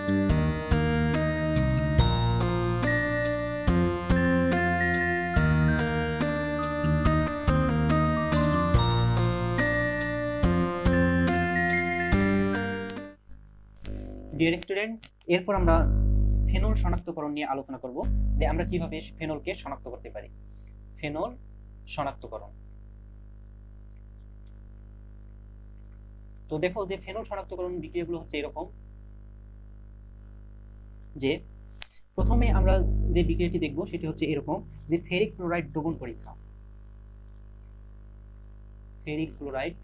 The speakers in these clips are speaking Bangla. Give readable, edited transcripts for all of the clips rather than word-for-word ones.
ডিয়ার স্টুডেন্ট, এরপর আমরা ফেনল শনাক্তকরণ নিয়ে আলোচনা করব যে আমরা কিভাবে ফেনলকে শনাক্ত করতে পারি। ফেনল শনাক্তকরণ। তো দেখো যে ফেনল শনাক্তকরণ বিক্রিয়াগুলো হচ্ছে এরকম, যে প্রথমে আমরা যে বিক্রিয়াটি দেখব সেটি হচ্ছে এরকম, যে ফেরিক ক্লোরাইড দ্রবণ পরীক্ষা। ফেরিক ক্লোরাইড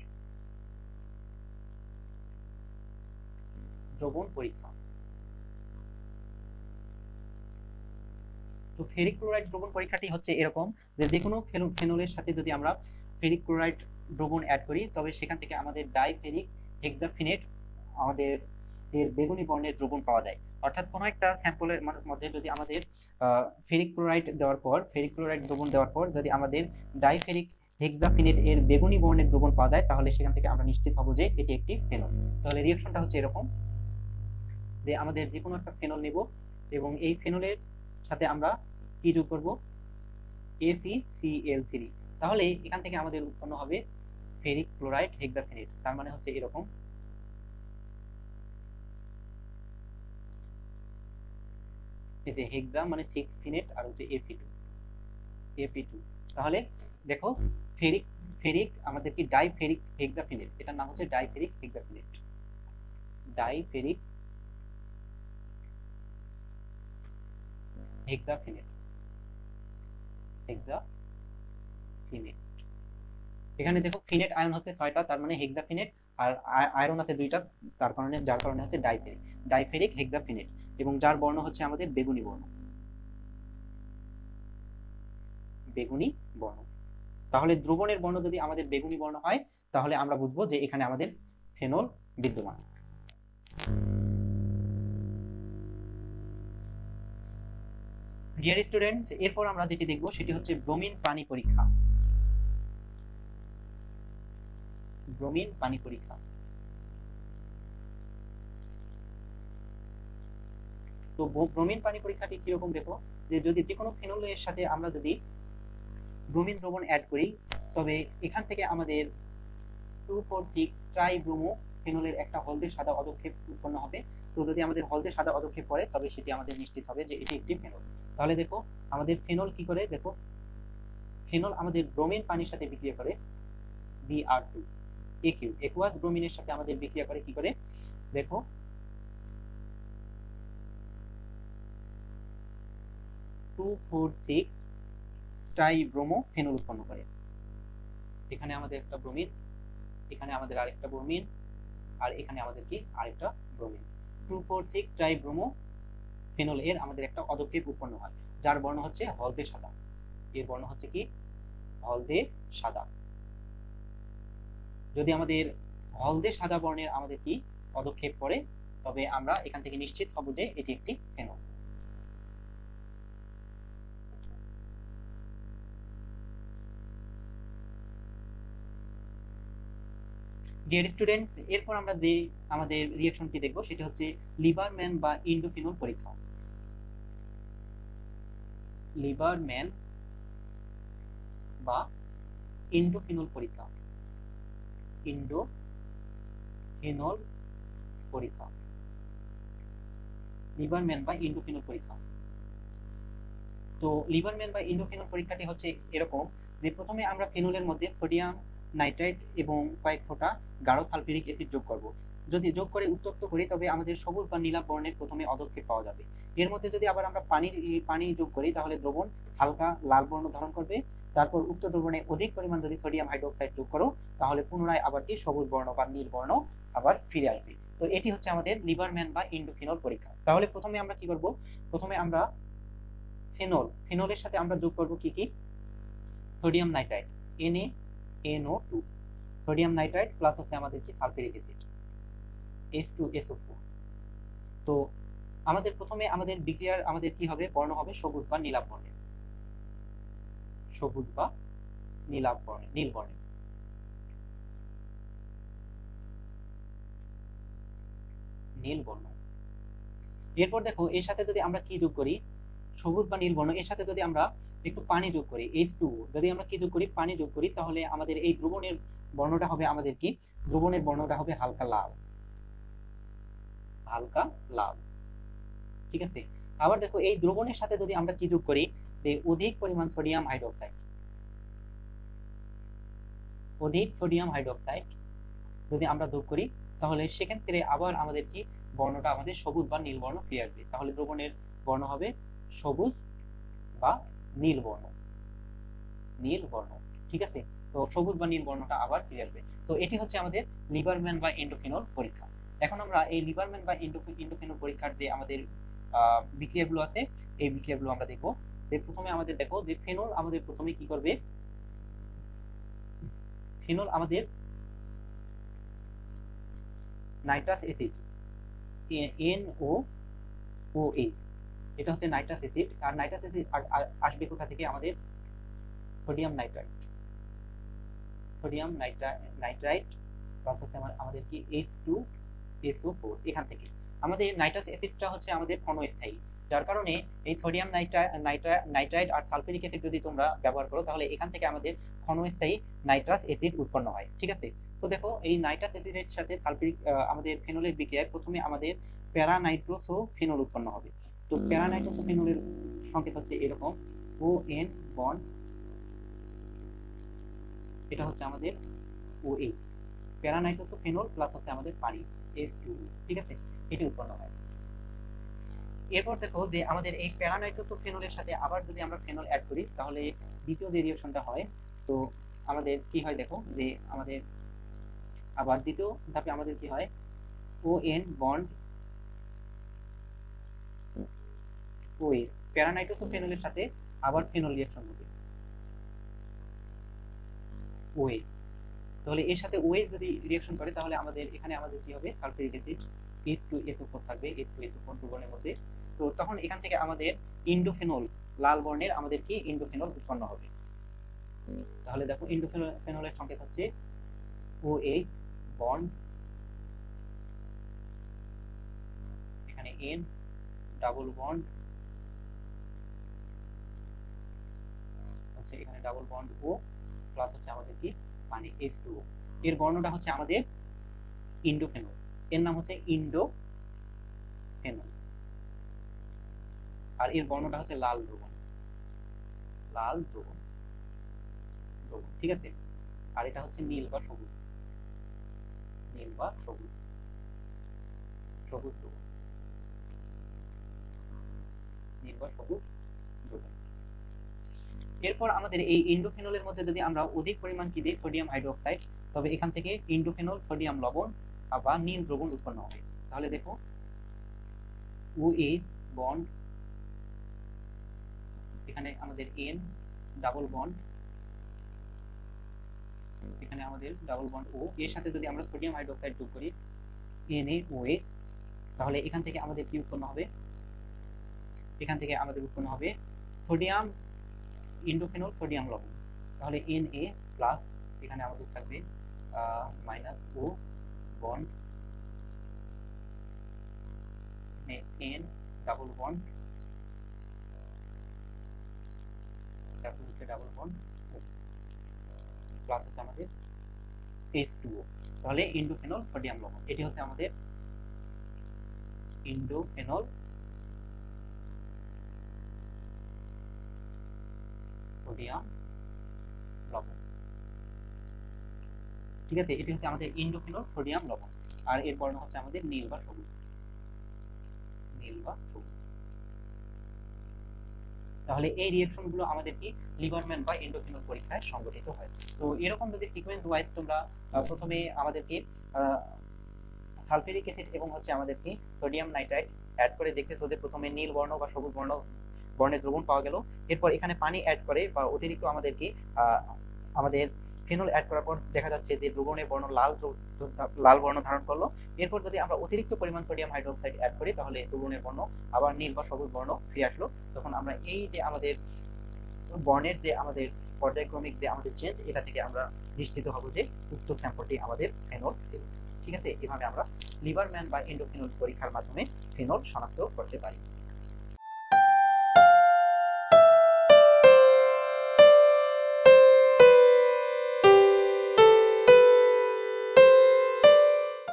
দ্রবণ পরীক্ষা। তো ফেরিক ক্লোরাইড দ্রবণ পরীক্ষাটি হচ্ছে এরকম, যে কোনো ফেনলের সাথে যদি আমরা ফেরিক ক্লোরাইড দ্রবণ অ্যাড করি তবে সেখান থেকে আমাদের ডাইফেরিক হেক্সাফিনেট আমাদের এর বেগুনি বর্ণের দ্রবণ পাওয়া যায়। অর্থাৎ কোনো একটা স্যাম্পলের মধ্যে যদি আমাদের ফেরিক ক্লোরাইড দেওয়ার পর, ফেরিক ক্লোরাইড দ্রবণ দেওয়ার পর যদি আমাদের ডাইফেরিক হেক্সাফিনেট এর বেগুনি বর্ণের দ্রবণ পাওয়া যায় তাহলে সেখান থেকে আমরা নিশ্চিত হব যে এটি একটি ফেনল। তাহলে রিঅ্যাকশনটা হচ্ছে এরকম, যে আমাদের যে কোনো একটা ফেনল নেব এবং এই ফেনলের সাথে আমরা কি যোগ করব, FeCl3। তাহলে এখান থেকে আমাদের উৎপন্ন হবে ফেরিক ক্লোরাইড হেক্সাফিনেট। তার মানে হচ্ছে এরকম, এতে হেক্সা মানে 6 ফিনেট আর হচ্ছে Fe2। তাহলে দেখো ফেরিক ফেরিক আমাদের কি ডাইফেরিক হেক্সাফিনেট, এটার নাম হচ্ছে ডাইফেরিক হেক্সাফিনেট। ডাইফেরিক হেক্সাফিনেট। হেক্সাফিনেট, এখানে দেখো ফিনেট আয়ন হচ্ছে 6টা, তার মানে হেক্সাফিনেট, আর আয়রন আছে 2টা, যার কারণে হচ্ছে ডাইফেরিক। ডাইফেরিক হেক্সাফিনেট, এবং যার বর্ণ হচ্ছে আমাদের বেগুনি বর্ণ। বেগুনি বর্ণ। তাহলে দ্রবণের বর্ণ যদি আমাদের বেগুনি বর্ণ হয় তাহলে আমরা বুঝবো যে এখানে আমাদের ফেনল বিদ্যমান। ডিয়ার স্টুডেন্ট, এরপর আমরা যেটি দেখব সেটি হচ্ছে ব্রোমিন পানি পরীক্ষা। ব্রোমিন পানি পরীক্ষা। তো ব্রোমিন পানি পরীক্ষাটি কিরকম দেখো, যে যদি যে কোনো ফেনলের সাথে আমরা যদি ব্রোমিন দ্রবণ অ্যাড করি তবে এখান থেকে আমাদের 2,4,6 ট্রাইব্রোমো ফেনলের একটা হলদে সাদা অধক্ষেপ উৎপন্ন হবে। তো যদি আমাদের হলদে সাদা অধক্ষেপ পড়ে তবে সেটি আমাদের নিশ্চিত হবে যে এটি একটি ফেনল। তাহলে দেখো আমাদের ফেনল কি করে, দেখো ফেনল আমাদের ব্রোমিন পানির সাথে বিক্রিয়া করে Br2 একুয়াস ব্রোমিনের সাথে আমাদের বিক্রিয়া করে কি করে, দেখো 2,4,6 ট্রাইব্রোমো ফেনল উৎপন্ন করে। এখানে আমাদের একটা ব্রোমিন, এখানে আমাদের আরেকটা ব্রোমিন, আর এখানে আমাদের কি আরেকটা ব্রোমিন। 2,4,6 ট্রাইব্রোমো ফেনল এর আমাদের একটা অধক্ষেপ উৎপন্ন হয় যার বর্ণ হচ্ছে হলদে সাদা। এর বর্ণ হচ্ছে কি হলদে সাদা। যদি আমাদের হলদে সাদা বর্ণের আমাদের কি পদক্ষেপ পড়ে তবে আমরা এখান থেকে নিশ্চিত হব যে এটি একটি ফেনল। ডিয়ার স্টুডেন্ট, এরপর আমরা যে আমাদের রিঅ্যাকশনটি দেখব সেটা হচ্ছে লিবারম্যান বা ইন্ডোফিনল পরীক্ষা। লিবারম্যান বা ইন্ডোফিনল পরীক্ষা। ইন্ডোফিনল পরীক্ষা। লিবারম্যান বা ইন্ডোফিনল পরীক্ষা। তো লিবারম্যান বা ইন্ডোফিনল পরীক্ষাটি হচ্ছে এরকম, যে প্রথমে আমরা ফেনলের মধ্যে সোডিয়াম নাইট্রাইট এবং কয়েক ফোঁটা গাঢ় সালফিউরিক অ্যাসিড যোগ করব। যদি যোগ করে উত্তপ্ত করি তবে আমাদের সবুজ বা নীলাভ বর্ণের প্রথমে অধক্ষেপ পাওয়া যাবে। এর মধ্যে যদি আবার আমরা পানি যোগ করি তাহলে দ্রবণ হালকা লাল বর্ণ ধারণ করবে। তারপর উক্ত দ্রবণে অধিক পরিমাণ যদি সোডিয়াম হাইড্রোক্সাইড যোগ করো তাহলে পুনরায় আবার কি সবুজ বর্ণ বা নীল বর্ণ আবার ফিরে আসবে। তো এটি হচ্ছে আমাদের লিবারম্যান বা ইন্ডোফিনল পরীক্ষা। তাহলে প্রথমে আমরা কি করব, প্রথমে আমরা ফেনলের সাথে আমরা যোগ করব কি কি, sodium nitrite NaNO2, sodium nitrite plus হচ্ছে আমাদের কি সালফিউরিক অ্যাসিড H2SO4। তো আমাদের প্রথমে আমাদের বিক্রিয়ার আমাদের কি হবে, বর্ণ হবে সবুজ বা নীলাভ বর্ণের। সবুজ বা নীলাভ বর্ণের, নীল বর্ণের। নীল বর্ণ। এরপর দেখো এর সাথে যদি আমরা কি যোগ করি, সবুজ বা নীল বর্ণ, এর সাথে যদি আমরা একটু পানি যোগ করি H2O, যদি আমরা কি যোগ করি, পানি যোগ করি, তাহলে আমাদের এই দ্রবণের বর্ণটা হবে আমাদের কি, দ্রবণের বর্ণটা হবে হালকা লাল, হালকা লাল। ঠিক আছে। আবার দেখো এই দ্রবণের সাথে যদি আমরা কি যোগ করি, যে অধিক পরিমাণ সোডিয়াম হাইড্রোক্সাইড, অধিক সোডিয়াম হাইড্রোক্সাইড যদি আমরা যোগ করি, তাহলে সেক্ষেত্রে আবার আমাদের কি বর্ণটা আমাদের সবুজ বা নীল বর্ণ ফিরে আসবে। তাহলে দ্রবণের বর্ণ হবে সবুজ বা নীল বর্ণ, নীল বর্ণ। ঠিক আছে। তো সবুজ বা নীল বর্ণটা আবার ফিরে আসবে। তো এটি হচ্ছে আমাদের লিবারম্যান বা এন্ডোফিনল পরীক্ষা। এখন আমরা এই লিবারম্যান বা এন্ডোফিনল পরীক্ষার যে আমাদের বিক্রিয়াগুলো আছে, এই বিক্রিয়াগুলো আমরা দেখবো। যে প্রথমে আমাদের দেখো যে ফেনল আমাদের প্রথমে কি করবে, ফেনল আমাদের নাইট্রাস অ্যাসিড NOOH, এটা হচ্ছে নাইট্রাস অ্যাসিড। আর নাইট্রাস অ্যাসিড আসবে কোথা থেকে, আমাদের sodium nitrite, sodium nitrite plus হচ্ছে আমাদের কি H2SO4, এখান থেকে। আমাদের নাইট্রাস অ্যাসিডটা হচ্ছে আমাদের ক্ষণস্থায়ী, যার কারণে এই সোডিয়াম নাইট্রাইট আর সালফিউরিক অ্যাসিড যদি তোমরা ব্যবহার করো, তাহলে এখান থেকে আমাদের ক্ষণস্থায়ী নাইট্রাস অ্যাসিড উৎপন্ন হয়। ঠিক আছে। তো দেখো এই নাইট্রাস অ্যাসিডের সাথে সালফিউরিক আমাদের ফেনলের বিক্রিয়ায় প্রথমে আমাদের প্যারানাইট্রোসোফেনল উৎপন্ন হবে। তো প্যারানাইট্রোসোফেনলের সংকেত হচ্ছে এরকম ON বন্ড, এটা হচ্ছে আমাদের OH, প্যারানাইট্রোসোফেনল প্লাস হচ্ছে আমাদের পানি H2O। ঠিক আছে, এটি উৎপন্ন হয়। এরপর দেখো যে আমাদের এই প্যারানাইট্রোসোফেনলের সাথে আবার যদি আমরা ফেনল অ্যাড করি, তাহলে দ্বিতীয় যে রিঅ্যাকশনটা হয়, তো আমাদের কি হয় দেখো, যে আমাদের আবার দ্বিতীয় ধাপে আমাদের কি হয়, ON বন্ড OH, প্যারানাইট্রোসোফেনলের সাথে আবার ফেনল রিঅ্যাকশন হবে OH। তাহলে এর সাথে OH যদি রিঅ্যাকশন করে, তাহলে আমাদের এখানে আমাদের কি হবে, সালফিউরিক অ্যাসিড H2SO4 থাকবে, H2SO4 দ্রবণের মধ্যে। তো তখন এখান থেকে আমাদের ইন্ডোফেনল, লাল বর্ণের আমাদের কি ইন্ডোফেনল উৎপন্ন হবে। তাহলে দেখো ইন্ডোফেনলের সংকেত হচ্ছে OH বন্ড, এখানে N ডাবল বন্ড হচ্ছে, এখানে ডাবল বন্ড O প্লাস হচ্ছে আমাদের কি পানি H2O। এর বর্ণটা হচ্ছে আমাদের ইন্ডোফেনল, এর নাম হচ্ছে ইন্ডোফেনল, আর এর বর্ণটা হচ্ছে লাল দ্রবণ, লাল দ্রবণ। ঠিক আছে। আর এটা হচ্ছে নীল বা সবুজ, নীল বা সবুজ, সবুজ দ্রবণ, নীল বা সবুজ দ্রবণ। এরপর আমাদের এই ইন্ডোফেনলের মধ্যে যদি আমরা অধিক পরিমাণ কি দিই, সোডিয়াম হাইড্রোক্সাইড, তবে এখান থেকে ইন্ডোফেনল সোডিয়াম লবণ বা নীল দ্রবণ উৎপন্ন হবে। তাহলে দেখো OH বন্ড, এখানে আমাদের N ডাবল বন্ড, এখানে আমাদের ডাবল বন্ড O, এর সাথে যদি আমরা সোডিয়াম হাইড্রোক্সাইড যোগ করি NaOH, তাহলে এখান থেকে আমাদের কি উৎপন্ন হবে, এখান থেকে আমাদের উৎপন্ন হবে সোডিয়াম ইন্ডোফেনল সোডিয়াম লবণ। তাহলে Na প্লাস, এখানে আমাদের থাকবে minus O bond, N double bond, তারপর হচ্ছে ডাবল বন্ড প্লাস হচ্ছে আমাদের H2O। তাহলে ইন্ডোফেনল সোডিয়াম লবণ, এটি হচ্ছে আমাদের ইন্ডোফেনল সোডিয়াম লবণ। ঠিক আছে, এটি হচ্ছে আমাদের ইন্ডোফেনল সোডিয়াম লবণ। আর এর বর্ণ হচ্ছে আমাদের নীল বা সবুজ, নীল বা সবুজ। তাহলে এই রিঅ্যাকশনগুলো আমাদের কি লিবারম্যান বা এন্ডোফিনল পরীক্ষায় সংগঠিত হয়। তো এরকম যদি সিকোয়েন্স ওয়াইজ তোমরা প্রথমে আমাদেরকে সালফিউরিক অ্যাসিড এবং হচ্ছে আমাদেরকে সোডিয়াম নাইট্রাইট অ্যাড করে দেখতেছো যে প্রথমে নীল বর্ণ বা সবুজ বর্ণের দ্রবণ পাওয়া গেল, এরপর এখানে পানি অ্যাড করে বা অতিরিক্ত আমাদেরকে আমাদের ফেনল অ্যাড করার পর দেখা যাচ্ছে যে দ্রবণের বর্ণ লাল বর্ণ ধারণ করলো। এরপর যদি আমরা অতিরিক্ত পরিমাণ সোডিয়াম হাইড্রোক্সাইড অ্যাড করি, তাহলে দ্রবণের বর্ণ আবার নীল বা সবুজ বর্ণ ফিরে আসলো। তখন আমরা এই যে আমাদের বর্ণের যে আমাদের পর্যায়ক্রমিক যে আমাদের চেঞ্জ, এটা থেকে আমরা নিশ্চিত হব যে উক্ত স্যাম্পলটি আমাদের ফেনল ছিল। ঠিক আছে, এভাবে আমরা লিভারম্যান বা এন্ডোফিনল পরীক্ষার মাধ্যমে ফিনল শনাক্ত করতে পারি।